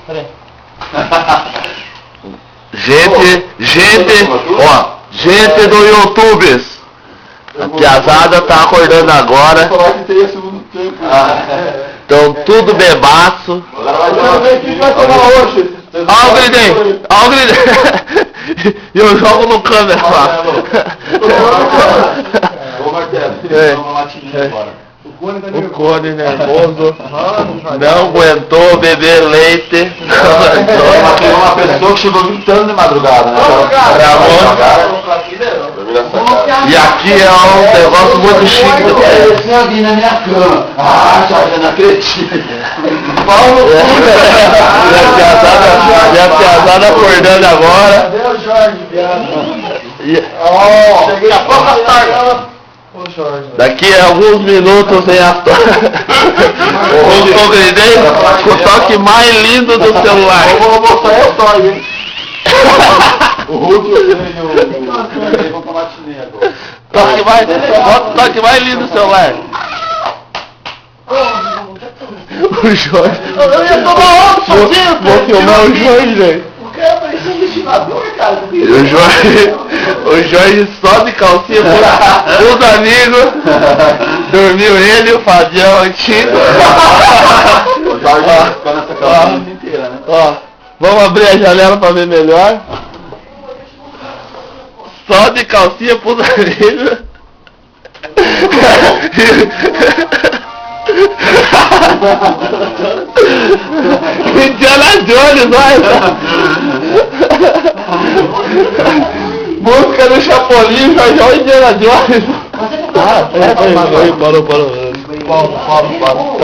Peraí. Gente do YouTube, a piazada tá acordando agora. Estão tudo bebaço. Olha o grito aí, olha o grito. E eu jogo no câmera lá. Ô Martelo, uma latinha agora. O Cone nervoso, não aguentou beber leite. Uma pessoa que chegou gritando de madrugada, né? E aqui é um negócio muito chique. Eu alguém na minha cama. Ah, Jorge, não acredito. E a piazada acordando agora. Cadê o Jorge, Cheguei a pouco da tarde. Daqui a alguns minutos tem a o toque mais lindo do celular. Eu vou mostrar a história, hein? O Hulk e vão pra matinê agora. Toque mais lindo do celular. O Jorge. Eu ia tomar outro sozinho. Vou filmar o Jorge, gente. O cara parecia um ventilador, cara. O Jorge só de calcinha os amigos. Dormiu ele, o Fadião aqui. O Jorge ficou nessa calcinha inteira, né? Ó, vamos abrir a janela pra ver melhor. Só de calcinha pros amigos. Indiana Jones, olha! Música do Chapolin, Jorge Indiana Jones! Parou.